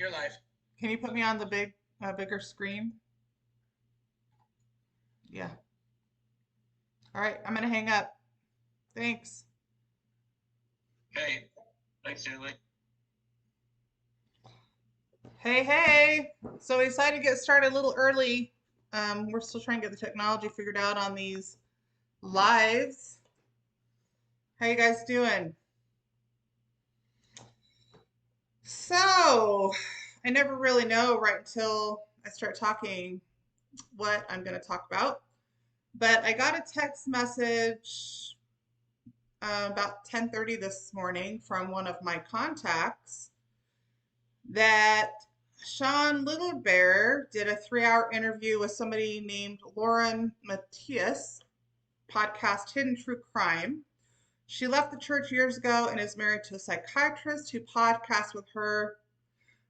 You're live. Can you put me on the bigger screen? Yeah. All right, I'm gonna hang up. Thanks. Hey, thanks, Julie. Hey, hey. So we decided to get started a little early. We're still trying to get the technology figured out on these lives. How you guys doing? So, I never really know right until I start talking what I'm going to talk about. But I got a text message about 10:30 this morning from one of my contacts that Sean Little Bear did a 3 hour interview with somebody named Lauren Matthias, podcast Hidden True Crime. She left the church years ago and is married to a psychiatrist who podcasts with her.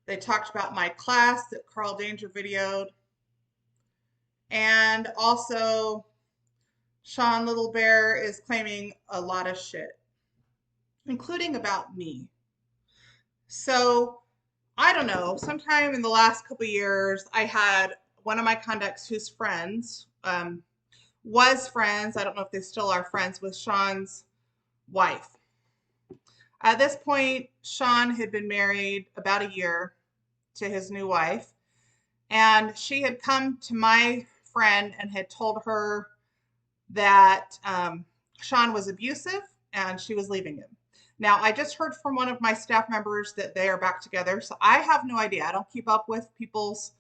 They talked about my class that Carl Danger videoed. And also, Sean Little Bear is claiming a lot of shit, including about me. So I don't know. Sometime in the last couple of years, I had one of my contacts who's friends, was friends. I don't know if they still are friends with Sean's wife. At this point, Sean had been married about a year to his new wife, and she had come to my friend and had told her that Sean was abusive and she was leaving him. Now, I just heard from one of my staff members that they are back together, so I have no idea. I don't keep up with people's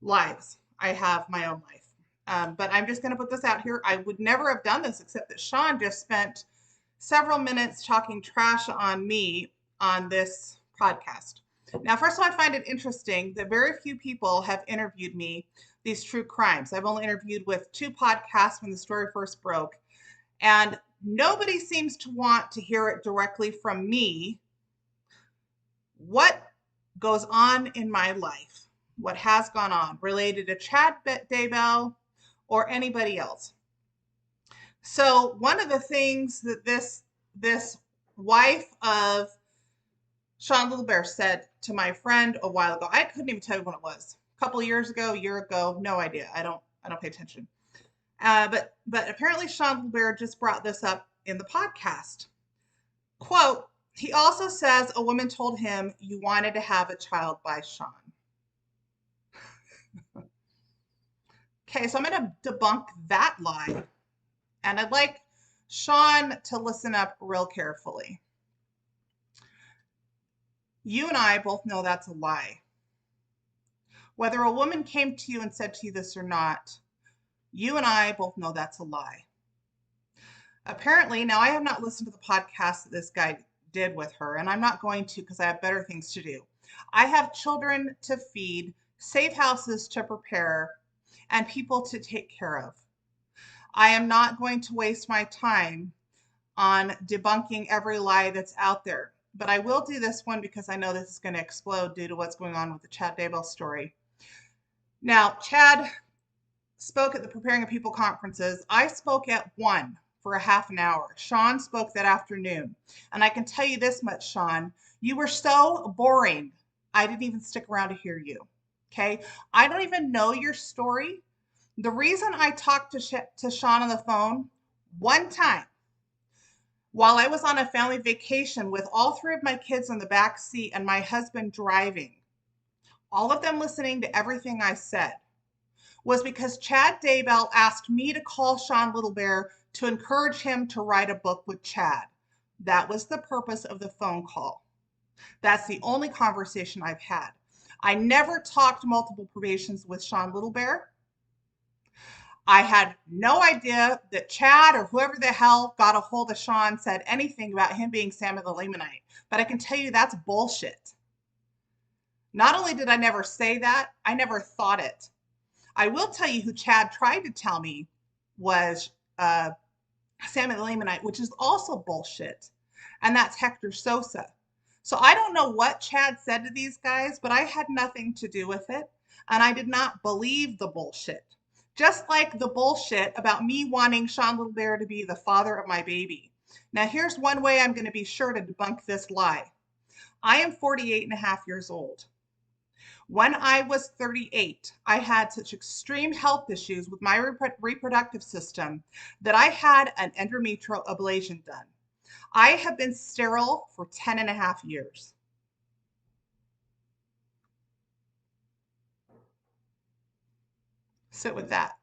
lives. I have my own life. But I'm just going to put this out here. I would never have done this except that Sean just spent several minutes talking trash on me on this podcast. Now, first of all, I find it interesting that very few people have interviewed me these true crimes. I've only interviewed with 2 podcasts when the story first broke, and nobody seems to want to hear it directly from me. What goes on in my life, what has gone on related to Chad Daybell or anybody else. So one of the things that this wife of Sean Little Bear said to my friend a while ago, I couldn't even tell you when it was. A couple of years ago, a year ago, no idea. I don't pay attention. But apparently Sean Little Bear just brought this up in the podcast. Quote, he also says a woman told him you wanted to have a child by Sean. Okay, so I'm going to debunk that lie. And I'd like Sean to listen up real carefully. You and I both know that's a lie. Whether a woman came to you and said to you this or not, you and I both know that's a lie. Apparently, now I have not listened to the podcast that this guy did with her, and I'm not going to because I have better things to do. I have children to feed, safe houses to prepare, and people to take care of. I am not going to waste my time on debunking every lie that's out there. But I will do this one because I know this is going to explode due to what's going on with the Chad Daybell story. Now, Chad spoke at the Preparing a People conferences. I spoke at one for a half an hour. Sean spoke that afternoon. And I can tell you this much, Sean, you were so boring. I didn't even stick around to hear you. Okay. I don't even know your story. The reason I talked to Sean on the phone one time while I was on a family vacation with all 3 of my kids in the back seat and my husband driving, all of them listening to everything I said, was because Chad Daybell asked me to call Sean Little Bear to encourage him to write a book with Chad. That was the purpose of the phone call. That's the only conversation I've had. I never talked multiple probations with Sean Little Bear. I had no idea that Chad or whoever the hell got a hold of Sean said anything about him being Samuel the Lamanite. But I can tell you that's bullshit. Not only did I never say that, I never thought it. I will tell you who Chad tried to tell me was Samuel the Lamanite, which is also bullshit. And that's Hector Sosa. So I don't know what Chad said to these guys, but I had nothing to do with it. And I did not believe the bullshit. Just like the bullshit about me wanting Sean Little Bear to be the father of my baby. Now, here's one way I'm going to be sure to debunk this lie. I am 48 and a half years old. When I was 38, I had such extreme health issues with my reproductive system that I had an endometrial ablation done. I have been sterile for 10 and a half years. Sit with that.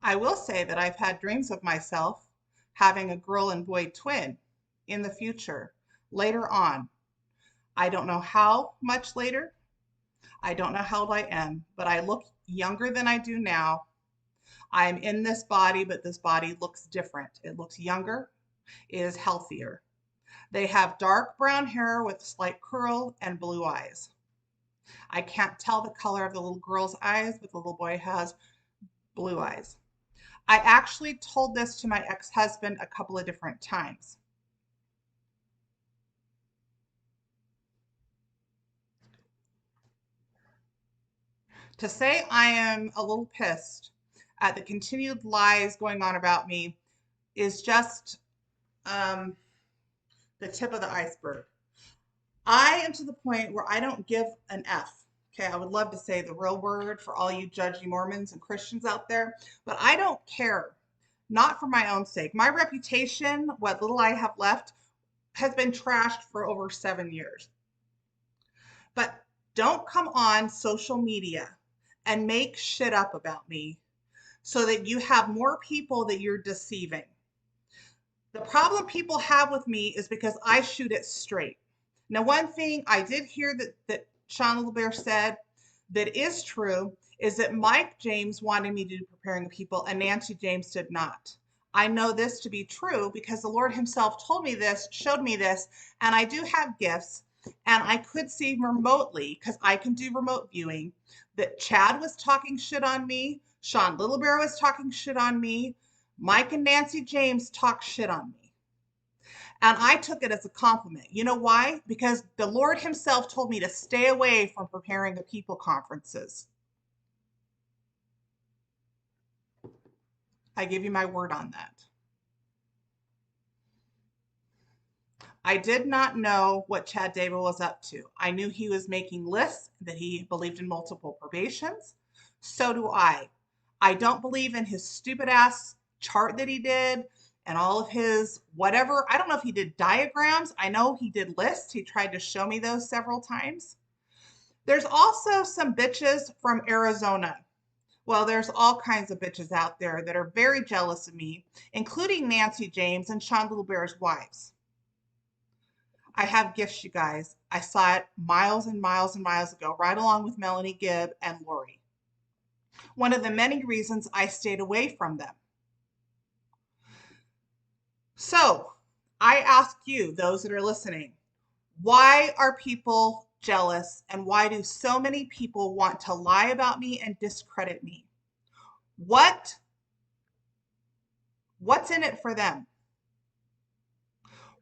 I will say that I've had dreams of myself having a girl and boy twin in the future, later on. I don't know how much later. I don't know how old I am, but I look younger than I do now. I'm in this body, but this body looks different. It looks younger, it is healthier. They have dark brown hair with slight curl and blue eyes. I can't tell the color of the little girl's eyes, but the little boy has blue eyes. I actually told this to my ex-husband a couple of different times. To say I am a little pissed at the continued lies going on about me is just um, the tip of the iceberg. I am to the point where I don't give an F. Okay, I would love to say the real word for all you judgy Mormons and Christians out there, but I don't care. Not for my own sake. My reputation, what little I have left, has been trashed for over 7 years. But don't come on social media and make shit up about me so that you have more people that you're deceiving. The problem people have with me is because I shoot it straight. Now, one thing I did hear that Sean Little Bear said that is true is that Mike James wanted me to do preparing the people and Nancy James did not. I know this to be true because the Lord himself told me this, showed me this, and I do have gifts and I could see remotely because I can do remote viewing that Chad was talking shit on me, Sean Little Bear was talking shit on me, Mike and Nancy James talk shit on me. And I took it as a compliment. You know why? Because the Lord himself told me to stay away from preparing the people conferences. I give you my word on that. I did not know what Chad Daybell was up to. I knew he was making lists, that he believed in multiple probations. So do I. I don't believe in his stupid ass chart that he did and all of his whatever. I don't know if he did diagrams. I know he did lists. He tried to show me those several times. There's also some bitches from Arizona. Well, there's all kinds of bitches out there that are very jealous of me, including Nancy James and Sean Little Bear's wives. I have gifts, you guys. I saw it miles and miles and miles ago, right along with Melanie Gibb and Lori. One of the many reasons I stayed away from them. So I ask you, those that are listening, why are people jealous and why do so many people want to lie about me and discredit me? What's in it for them?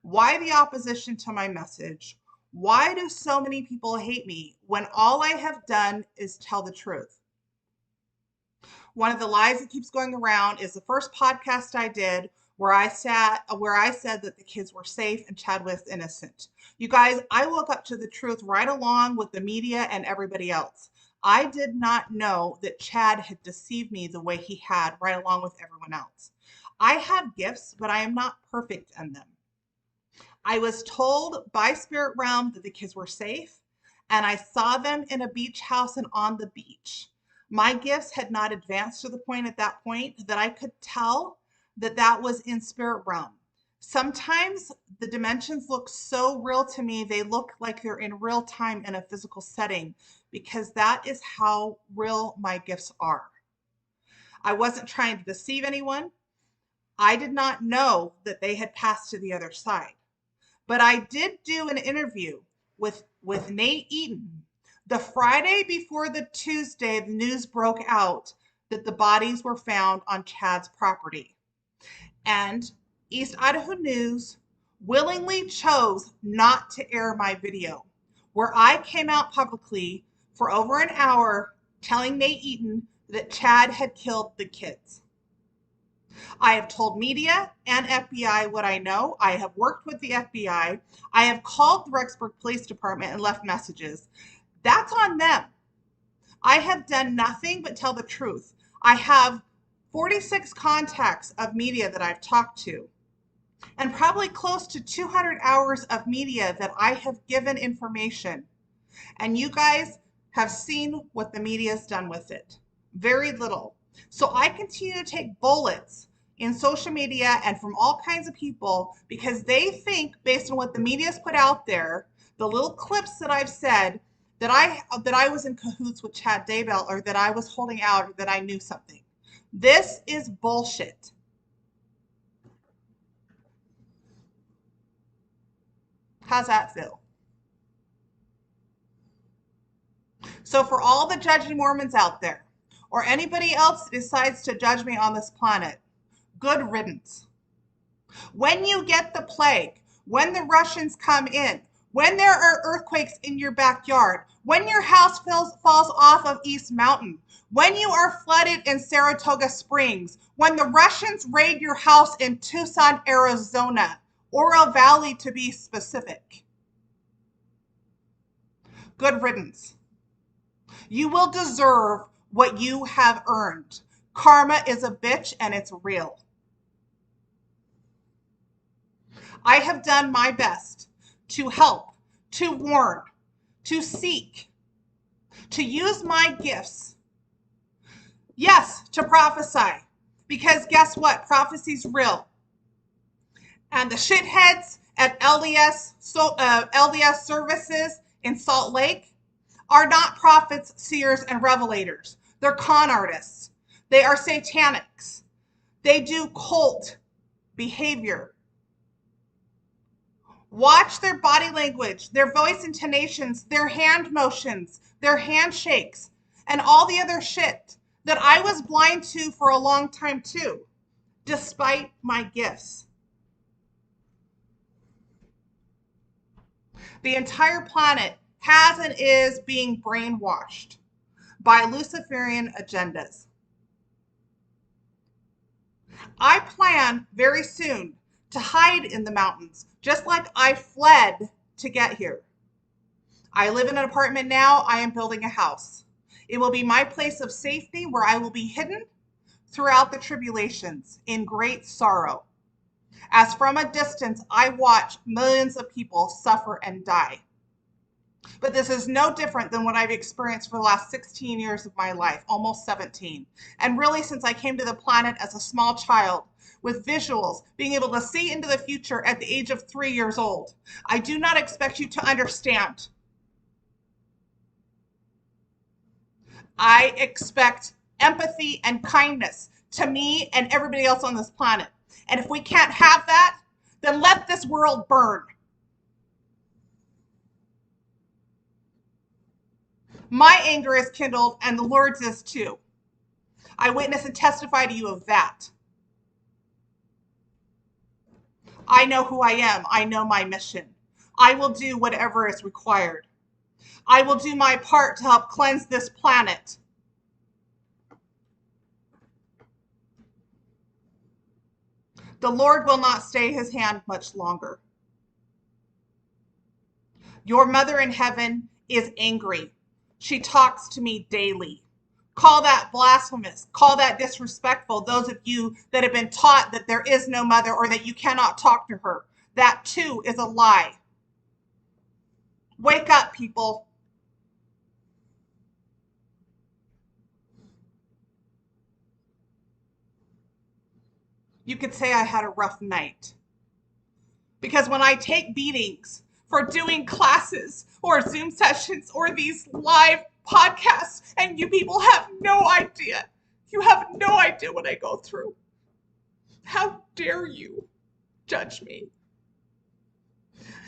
Why the opposition to my message? Why do so many people hate me when all I have done is tell the truth? One of the lies that keeps going around is the first podcast I did where I said that the kids were safe and Chad was innocent. You guys, I woke up to the truth right along with the media and everybody else. I did not know that Chad had deceived me the way he had right along with everyone else. I have gifts, but I am not perfect in them. I was told by Spirit Realm that the kids were safe, and I saw them in a beach house and on the beach. My gifts had not advanced to the point at that point that I could tell that that was in Spirit Realm. Sometimes the dimensions look so real to me, they look like they're in real time in a physical setting because that is how real my gifts are. I wasn't trying to deceive anyone. I did not know that they had passed to the other side. But I did do an interview with Nate Eaton the Friday before the Tuesday the news broke out that the bodies were found on Chad's property. And East Idaho News willingly chose not to air my video, where I came out publicly for over an hour telling Nate Eaton that Chad had killed the kids. I have told media and FBI what I know. I have worked with the FBI. I have called the Rexburg Police Department and left messages. That's on them. I have done nothing but tell the truth. I have 46 contacts of media that I've talked to, and probably close to 200 hours of media that I have given information. And you guys have seen what the media has done with it. Very little. So I continue to take bullets in social media and from all kinds of people because they think, based on what the media's put out there, the little clips that I've said, that I was in cahoots with Chad Daybell, or that I was holding out, or that I knew something. This is bullshit. How's that feel? So for all the judging Mormons out there, or anybody else that decides to judge me on this planet, good riddance. When you get the plague, when the Russians come in, when there are earthquakes in your backyard, when your house falls off of East Mountain, when you are flooded in Saratoga Springs, when the Russians raid your house in Tucson, Arizona, Oro Valley to be specific, good riddance. You will deserve what you have earned. Karma is a bitch and it's real. I have done my best to help, to warn, to seek, to use my gifts. Yes, to prophesy. Because guess what? Prophecy's real. And the shitheads at LDS services in Salt Lake are not prophets, seers, and revelators. They're con artists. They are satanics. They do cult behavior. Watch their body language, their voice intonations, their hand motions, their handshakes, and all the other shit that I was blind to for a long time too, despite my gifts. The entire planet has and is being brainwashed by Luciferian agendas. I plan very soon to hide in the mountains, just like I fled to get here. I live in an apartment now. I am building a house. It will be my place of safety where I will be hidden throughout the tribulations in great sorrow. As from a distance, I watch millions of people suffer and die. But this is no different than what I've experienced for the last 16 years of my life, almost 17. And really, since I came to the planet as a small child, with visuals, being able to see into the future at the age of 3 years old. I do not expect you to understand. I expect empathy and kindness to me and everybody else on this planet. And if we can't have that, then let this world burn. My anger is kindled, and the Lord's is too. I witness and testify to you of that. I know who I am. I know my mission. I will do whatever is required. I will do my part to help cleanse this planet. The Lord will not stay his hand much longer. Your mother in heaven is angry. She talks to me daily. Call that blasphemous. Call that disrespectful. Those of you that have been taught that there is no mother or that you cannot talk to her. That too is a lie. Wake up, people. You could say I had a rough night. Because when I take beatings for doing classes or Zoom sessions or these live podcasts, and you people have no idea. You have no idea what I go through. How dare you judge me?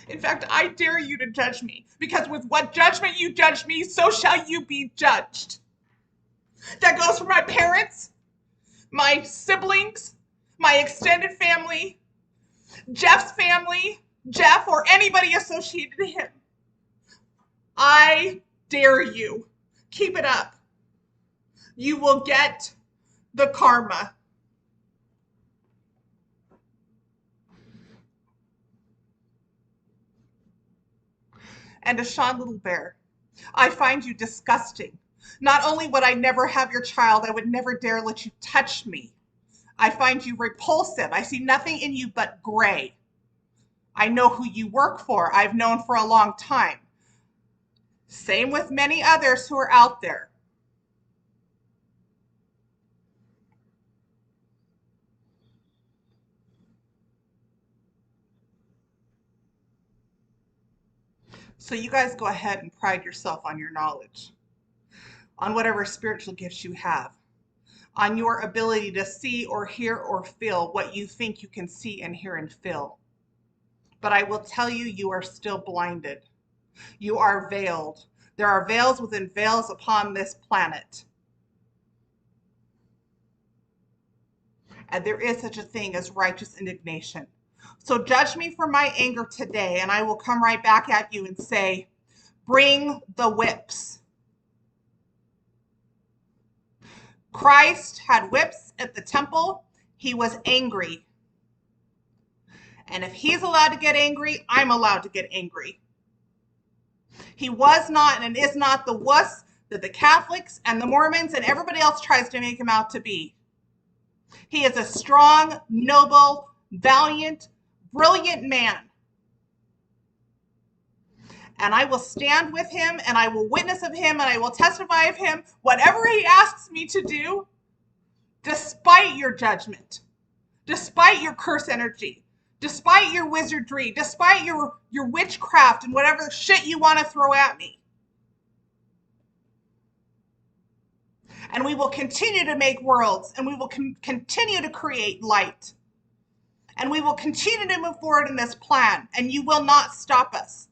In fact, I dare you to judge me, because with what judgment you judge me, so shall you be judged. That goes for my parents, my siblings, my extended family, Jeff's family, Jeff, or anybody associated to him. I dare you. Keep it up. You will get the karma. And to Sean Little Bear, I find you disgusting. Not only would I never have your child, I would never dare let you touch me. I find you repulsive. I see nothing in you but gray. I know who you work for. I've known for a long time. Same with many others who are out there. So you guys go ahead and pride yourself on your knowledge, on whatever spiritual gifts you have, on your ability to see or hear or feel what you think you can see and hear and feel. But I will tell you, you are still blinded. You are veiled. There are veils within veils upon this planet. And there is such a thing as righteous indignation. So judge me for my anger today, and I will come right back at you and say, bring the whips. Christ had whips at the temple. He was angry. And if he's allowed to get angry, I'm allowed to get angry. He was not and is not the wuss that the Catholics and the Mormons and everybody else tries to make him out to be. He is a strong, noble, valiant, brilliant man. And I will stand with him, and I will witness of him, and I will testify of him, whatever he asks me to do, despite your judgment, despite your curse energy, despite your wizardry, despite your witchcraft and whatever shit you want to throw at me. And we will continue to make worlds, and we will continue to create light. And we will continue to move forward in this plan, and you will not stop us.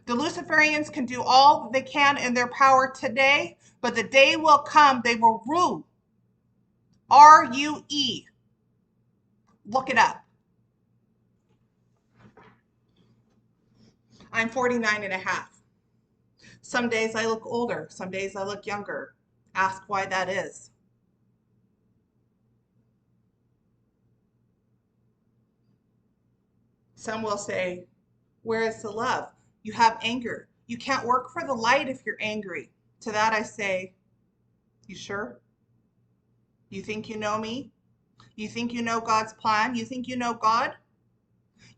The Luciferians can do all that they can in their power today, but the day will come they will rule. R-U-E. Look it up. I'm 49 and a half. Some days I look older, some days I look younger. Ask why that is. Some will say, where is the love? You have anger. You can't work for the light if you're angry. To that I say, you sure? You think you know me? You think you know God's plan? You think you know God?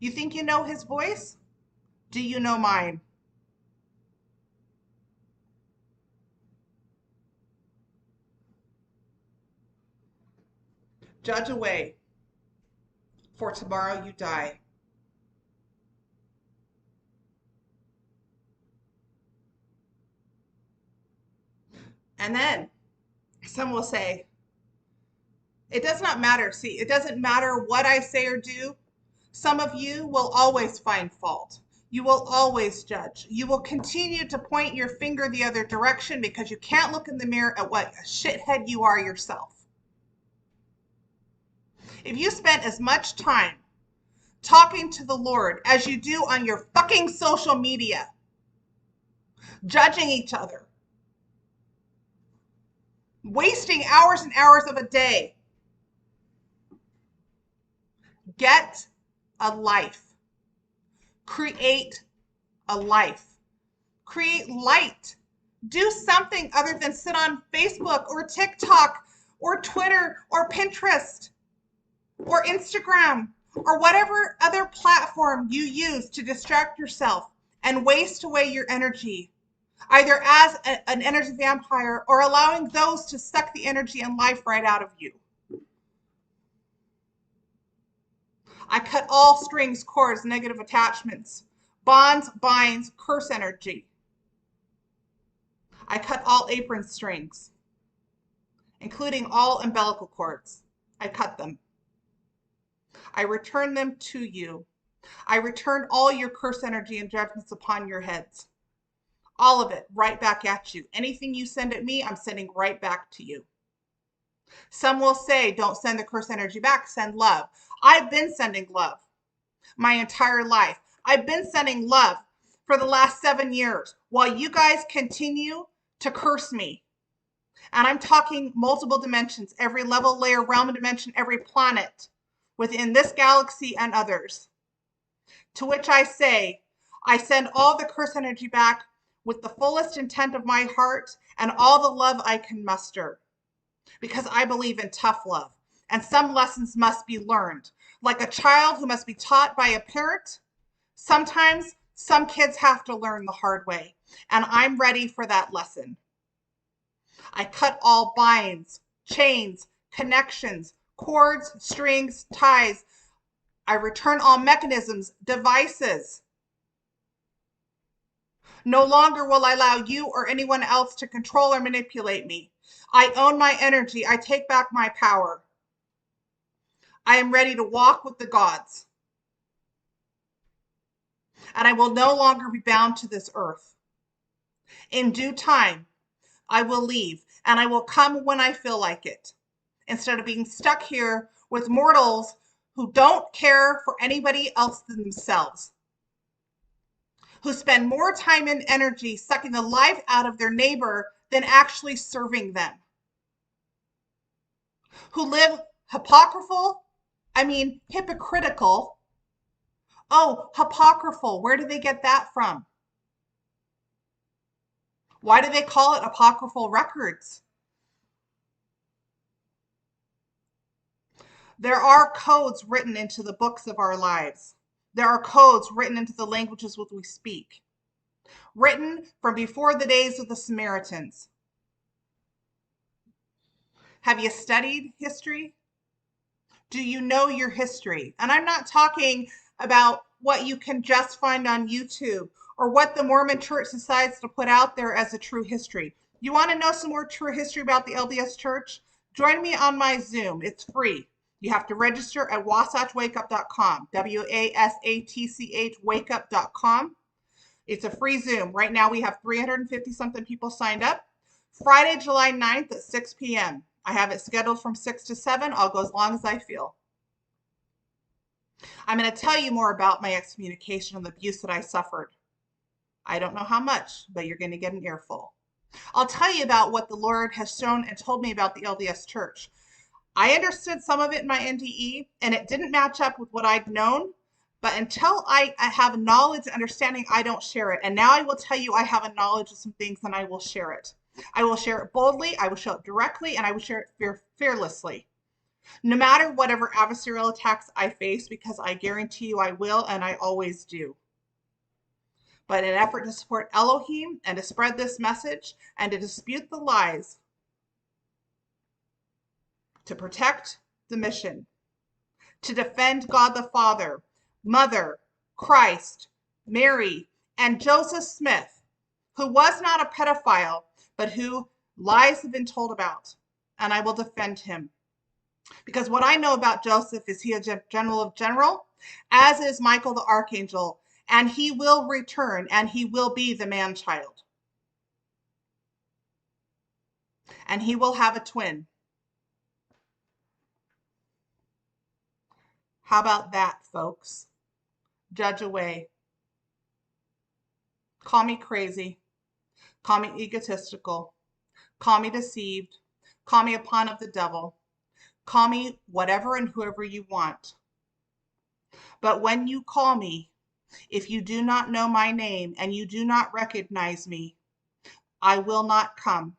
You think you know his voice? Do you know mine? Judge away, for tomorrow you die. And then some will say, it does not matter. See, it doesn't matter what I say or do. Some of you will always find fault. You will always judge. You will continue to point your finger the other direction because you can't look in the mirror at what a shithead you are yourself. If you spent as much time talking to the Lord as you do on your fucking social media, judging each other, wasting hours and hours of a day, get a life. Create a life. Create light. Do something other than sit on Facebook or TikTok or Twitter or Pinterest or Instagram or whatever other platform you use to distract yourself and waste away your energy, either as an energy vampire or allowing those to suck the energy and life right out of you. I cut all strings, cords, negative attachments, bonds, binds, curse energy. I cut all apron strings, including all umbilical cords. I cut them. I return them to you. I return all your curse energy and judgments upon your heads. All of it right back at you. Anything you send at me, I'm sending right back to you. Some will say, don't send the curse energy back, send love. I've been sending love my entire life. I've been sending love for the last 7 years while you guys continue to curse me. And I'm talking multiple dimensions, every level, layer, realm, and dimension, every planet within this galaxy and others. To which I say, I send all the curse energy back with the fullest intent of my heart and all the love I can muster, because I believe in tough love. And some lessons must be learned. Like a child who must be taught by a parent, sometimes some kids have to learn the hard way. And I'm ready for that lesson. I cut all binds, chains, connections, cords, strings, ties. I return all mechanisms, devices. No longer will I allow you or anyone else to control or manipulate me. I own my energy. I take back my power. I am ready to walk with the gods. And I will no longer be bound to this earth. In due time, I will leave, and I will come when I feel like it, instead of being stuck here with mortals who don't care for anybody else than themselves, who spend more time and energy sucking the life out of their neighbor than actually serving them, who live hypocritical. Oh, apocryphal. Where do they get that from? Why do they call it apocryphal records? There are codes written into the books of our lives. There are codes written into the languages which we speak, written from before the days of the Samaritans. Have you studied history? Do you know your history? And I'm not talking about what you can just find on YouTube or what the Mormon church decides to put out there as a true history. You want to know some more true history about the LDS church? Join me on my Zoom. It's free. You have to register at wasatchwakeup.com, WASATCH wakeup.com. It's a free Zoom. Right now we have 350 something people signed up. Friday, July 9th at 6 p.m. I have it scheduled from 6 to 7. I'll go as long as I feel. I'm going to tell you more about my excommunication and the abuse that I suffered. I don't know how much, but you're going to get an earful. I'll tell you about what the Lord has shown and told me about the LDS Church. I understood some of it in my NDE, and it didn't match up with what I'd known. But until I have knowledge and understanding, I don't share it. And now I will tell you I have a knowledge of some things, and I will share it. I will share it boldly, I will share it directly, and I will share it fearlessly. No matter whatever adversarial attacks I face, because I guarantee you I will, and I always do. But in an effort to support Elohim and to spread this message and to dispute the lies, to protect the mission, to defend God the Father, Mother, Christ, Mary, and Joseph Smith, who was not a pedophile, but who lies have been told about, and I will defend him. Because what I know about Joseph is he is a general of general, as is Michael the archangel, and he will return, and he will be the man-child. And he will have a twin. How about that, folks? Judge away. Call me crazy. Call me egotistical. Call me deceived. Call me a pawn of the devil. Call me whatever and whoever you want. But when you call me, if you do not know my name and you do not recognize me, I will not come.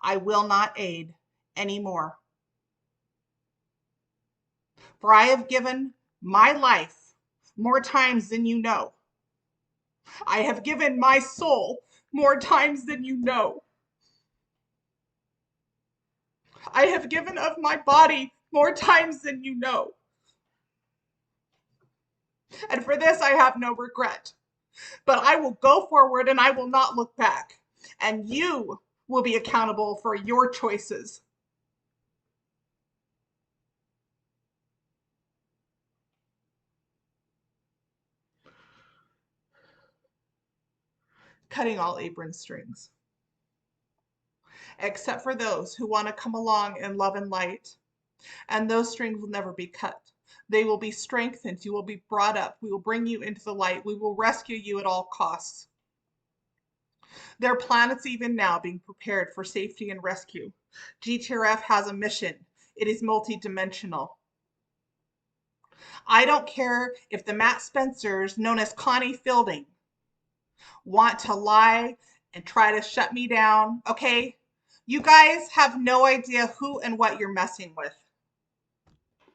I will not aid anymore. For I have given my life more times than you know. I have given my soul more times than you know. I have given of my body more times than you know. And for this I have no regret. But I will go forward and I will not look back. And you will be accountable for your choices. Cutting all apron strings. Except for those who want to come along in love and light. And those strings will never be cut. They will be strengthened. You will be brought up. We will bring you into the light. We will rescue you at all costs. There are planets even now being prepared for safety and rescue. GTRF has a mission. It is multidimensional. I don't care if the Matt Spencers, known as Connie Fielding, want to lie and try to shut me down. Okay? You guys have no idea who and what you're messing with.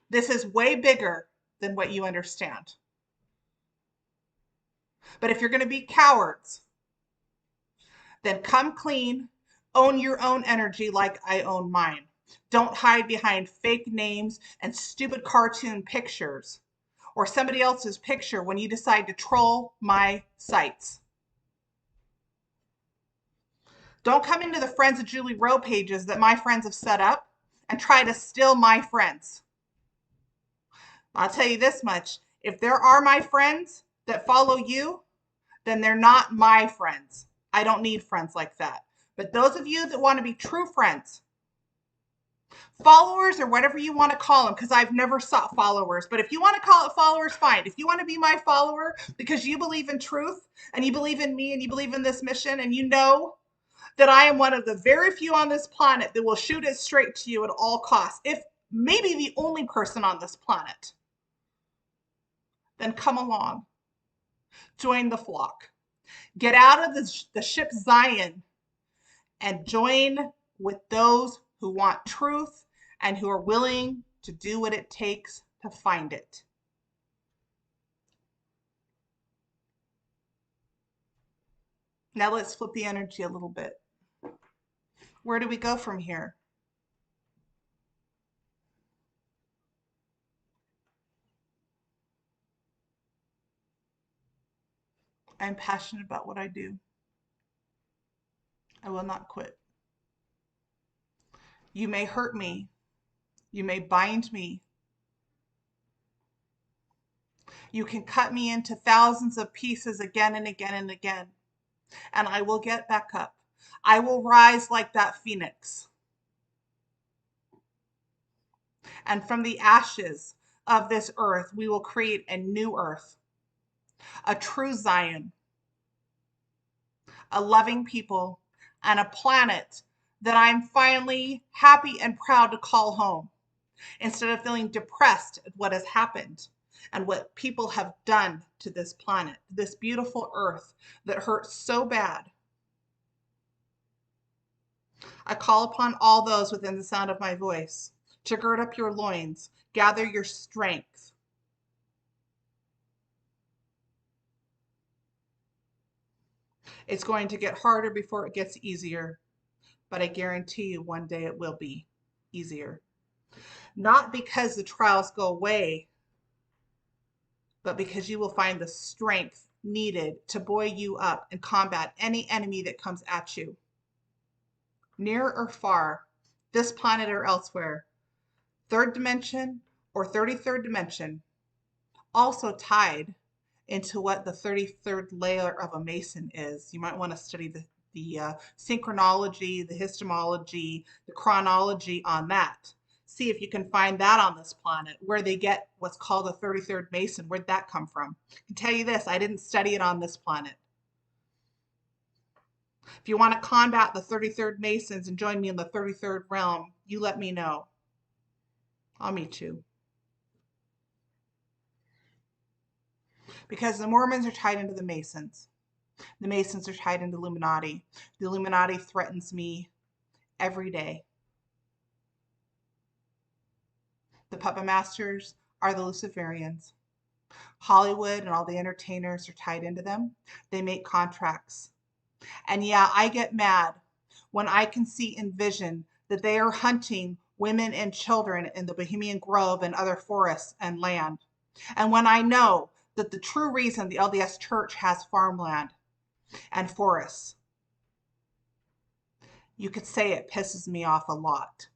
This is way bigger than what you understand. But if you're going to be cowards, then come clean, own your own energy like I own mine. Don't hide behind fake names and stupid cartoon pictures or somebody else's picture when you decide to troll my sites. Don't come into the Friends of Julie Rowe pages that my friends have set up and try to steal my friends. I'll tell you this much. If there are my friends that follow you, then they're not my friends. I don't need friends like that. But those of you that want to be true friends, followers or whatever you want to call them, because I've never sought followers, but if you want to call it followers, fine. If you want to be my follower because you believe in truth and you believe in me and you believe in this mission and you know that I am one of the very few on this planet that will shoot it straight to you at all costs, if maybe the only person on this planet, then come along. Join the flock. Get out of the ship Zion and join with those who want truth and who are willing to do what it takes to find it. Now let's flip the energy a little bit. Where do we go from here? I'm passionate about what I do. I will not quit. You may hurt me. You may bind me. You can cut me into thousands of pieces again and again and again, and I will get back up. I will rise like that phoenix. And from the ashes of this earth, we will create a new earth, a true Zion, a loving people, and a planet that I'm finally happy and proud to call home, instead of feeling depressed at what has happened and what people have done to this planet, this beautiful earth that hurts so bad. I call upon all those within the sound of my voice to gird up your loins, gather your strength. It's going to get harder before it gets easier, but I guarantee you one day it will be easier. Not because the trials go away, but because you will find the strength needed to buoy you up and combat any enemy that comes at you, near or far, this planet or elsewhere, third dimension or 33rd dimension, also tied into what the 33rd layer of a Mason is. You might want to study the synchronology, the histomology, the chronology on that. See if you can find that on this planet, where they get what's called a 33rd Mason. Where'd that come from? I can tell you this, I didn't study it on this planet. If you want to combat the 33rd Masons and join me in the 33rd realm, you let me know. I'll meet you. Because the Mormons are tied into the Masons. The Masons are tied into Illuminati. The Illuminati threatens me every day. The puppet masters are the Luciferians. Hollywood and all the entertainers are tied into them. They make contracts. And yeah, I get mad when I can see in vision that they are hunting women and children in the Bohemian Grove and other forests and land. And when I know that the true reason the LDS Church has farmland and forests, you could say it pisses me off a lot.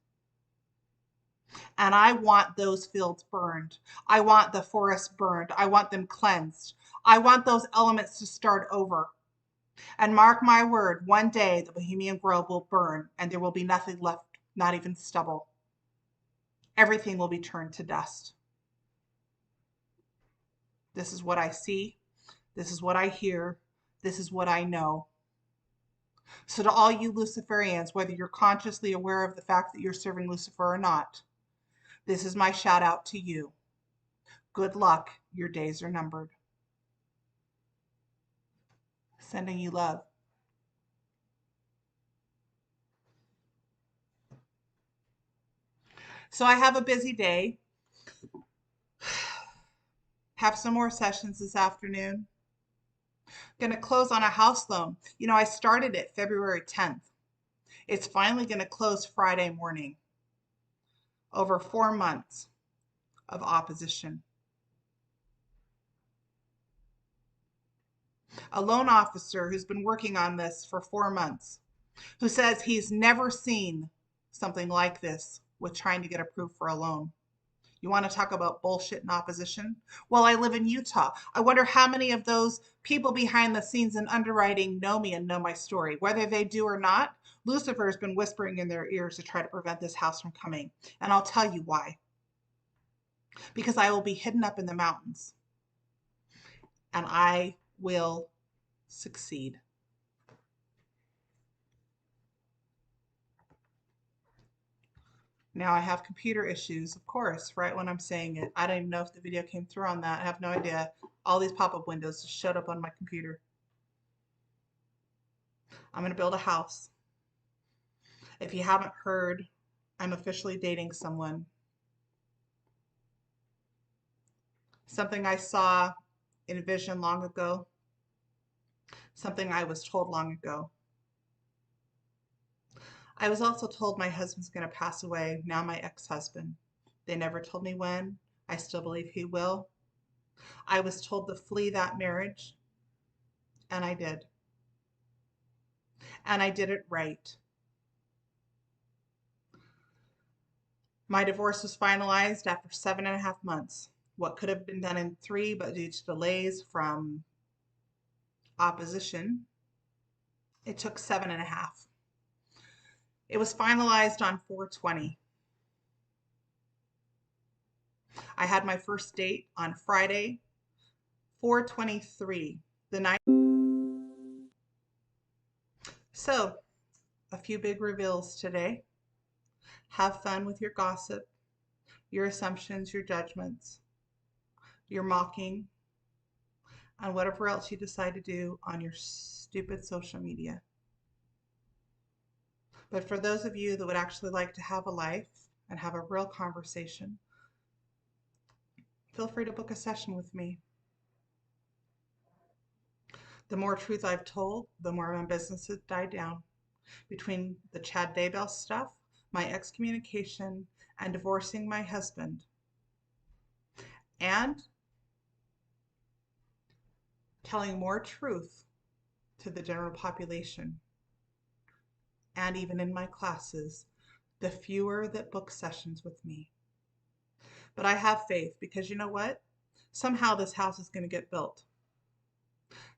And I want those fields burned. I want the forests burned. I want them cleansed. I want those elements to start over. And mark my word, one day the Bohemian Grove will burn and there will be nothing left, not even stubble. Everything will be turned to dust. This is what I see. This is what I hear. This is what I know. So to all you Luciferians, whether you're consciously aware of the fact that you're serving Lucifer or not, this is my shout out to you. Good luck. Your days are numbered. Sending you love. So I have a busy day. Have some more sessions this afternoon. Going to close on a house loan. I started it February 10th. It's finally going to close Friday morning. Over 4 months of opposition. A loan officer who's been working on this for 4 months, who says he's never seen something like this with trying to get approved for a loan. You want to talk about bullshit and opposition? Well, I live in Utah. I wonder how many of those people behind the scenes in underwriting know me and know my story. Whether they do or not, Lucifer has been whispering in their ears to try to prevent this house from coming. And I'll tell you why. Because I will be hidden up in the mountains. And I will succeed. Now I have computer issues, of course, right when I'm saying it. I don't even know if the video came through on that. I have no idea. All these pop-up windows just showed up on my computer. I'm going to build a house. If you haven't heard, I'm officially dating someone. Something I saw in a vision long ago. Something I was told long ago. I was also told my husband's going to pass away, now my ex-husband. They never told me when. I still believe he will. I was told to flee that marriage, and I did. And I did it right. My divorce was finalized after 7.5 months. What could have been done in 3, but due to delays from opposition, it took 7.5. It was finalized on 4/20. I had my first date on Friday, 4/23, the night. So, a few big reveals today. Have fun with your gossip, your assumptions, your judgments, your mocking, and whatever else you decide to do on your stupid social media. But for those of you that would actually like to have a life and have a real conversation, feel free to book a session with me. The more truth I've told, the more my business has died down. Between the Chad Daybell stuff, my excommunication, and divorcing my husband, and telling more truth to the general population, and even in my classes, the fewer that book sessions with me. But I have faith because you know what? Somehow this house is going to get built.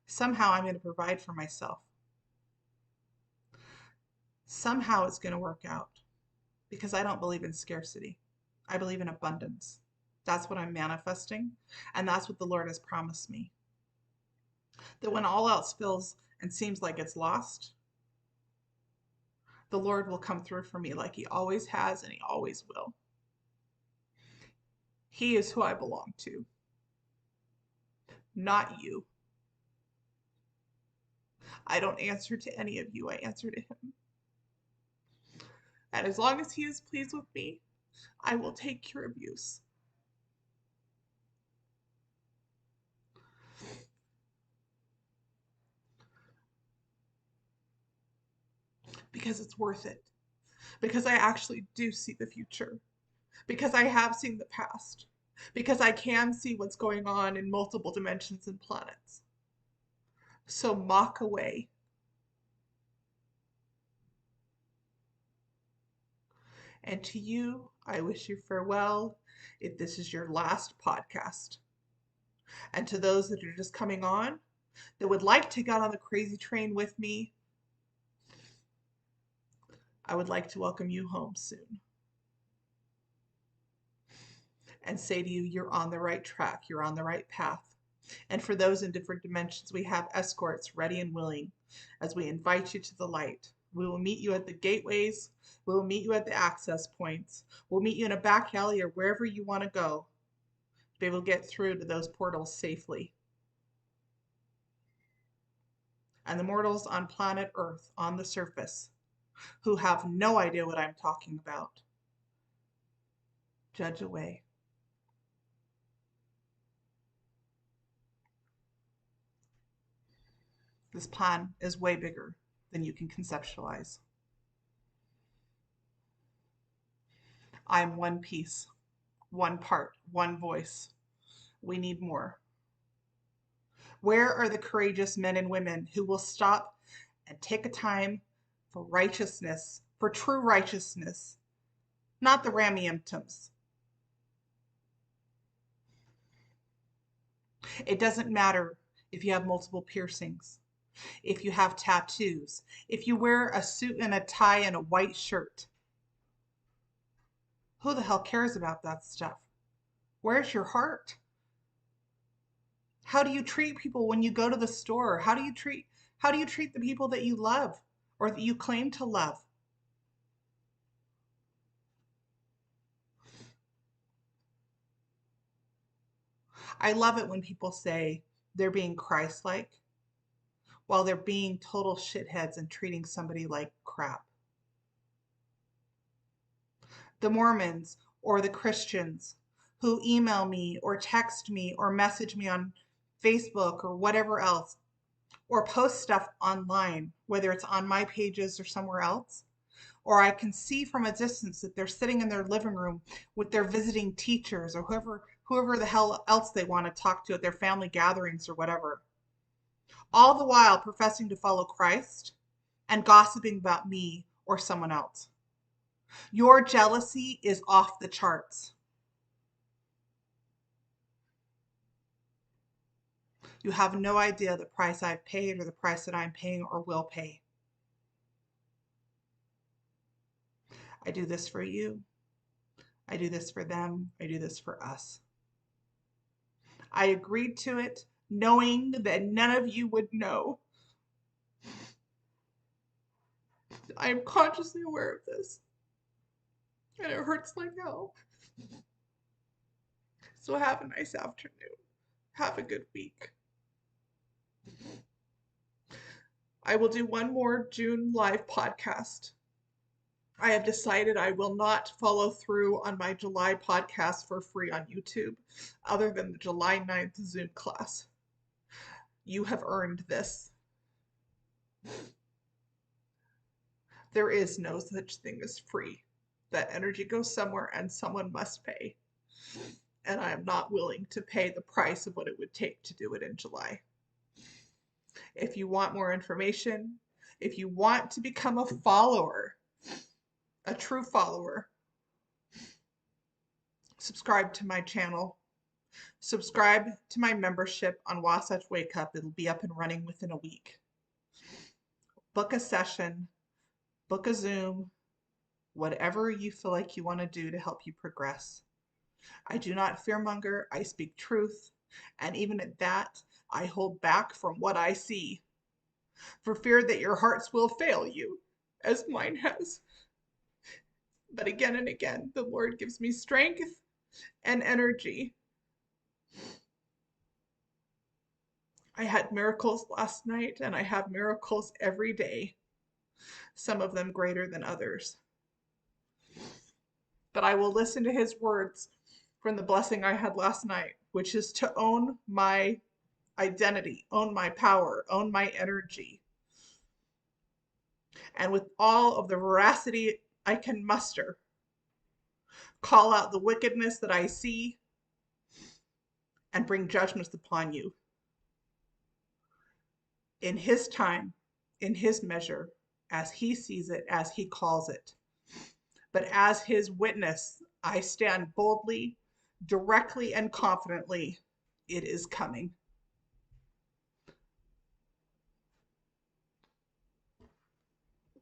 Somehow I'm going to provide for myself. Somehow it's going to work out because I don't believe in scarcity. I believe in abundance. That's what I'm manifesting, and that's what the Lord has promised me. That when all else feels and seems like it's lost, the Lord will come through for me like he always has and he always will. He is who I belong to, not you. I don't answer to any of you. I answer to him. And as long as he is pleased with me, I will take your abuse. Because it's worth it. Because I actually do see the future. Because I have seen the past. Because I can see what's going on in multiple dimensions and planets. So mock away. And to you, I wish you farewell if this is your last podcast. And to those that are just coming on, that would like to get on the crazy train with me, I would like to welcome you home soon. And say to you, you're on the right track, you're on the right path. And for those in different dimensions, we have escorts ready and willing as we invite you to the light. We will meet you at the gateways. We will meet you at the access points. We'll meet you in a back alley or wherever you want to go They will get through to those portals safely. And the mortals on planet Earth, on the surface, who have no idea what I'm talking about, judge away. This plan is way bigger than you can conceptualize. I am one piece, one part, one voice. We need more. Where are the courageous men and women who will stop and take a time for righteousness, for true righteousness, not the ramyumtums? It doesn't matter if you have multiple piercings, if you have tattoos, if you wear a suit and a tie and a white shirt. Who the hell cares about that stuff? Where's your heart? How do you treat people when you go to the store? How do you treat the people that you love or that you claim to love? I love it when people say they're being Christ-like while they're being total shitheads and treating somebody like crap. The Mormons or the Christians who email me or text me or message me on Facebook or whatever else, or post stuff online, whether it's on my pages or somewhere else, or I can see from a distance that they're sitting in their living room with their visiting teachers or whoever the hell else they want to talk to at their family gatherings or whatever, all the while professing to follow Christ and gossiping about me or someone else. Your jealousy is off the charts. You have no idea the price I've paid or the price that I'm paying or will pay. I do this for you. I do this for them. I do this for us. I agreed to it knowing that none of you would know. I am consciously aware of this, and it hurts like hell. So have a nice afternoon. Have a good week. I will do one more June live podcast. I have decided I will not follow through on my July podcast for free on YouTube, other than the July 9th Zoom class. You have earned this. There is no such thing as free. That energy goes somewhere and someone must pay. And I am not willing to pay the price of what it would take to do it in July. If you want more information, if you want to become a follower, a true follower, subscribe to my channel. Subscribe to my membership on Wasatch Wake Up. It'll be up and running within a week. Book a session, book a Zoom, whatever you feel like you want to do to help you progress. I do not fearmonger. I speak truth. And even at that, I hold back from what I see, for fear that your hearts will fail you, as mine has. But again and again, the Lord gives me strength and energy. I had miracles last night, and I have miracles every day, some of them greater than others. But I will listen to his words from the blessing I had last night, which is to own my identity, own my power, own my energy. And with all of the veracity I can muster, call out the wickedness that I see and bring judgments upon you. In his time, in his measure, as he sees it, as he calls it. But as his witness, I stand boldly, directly, and confidently. It is coming.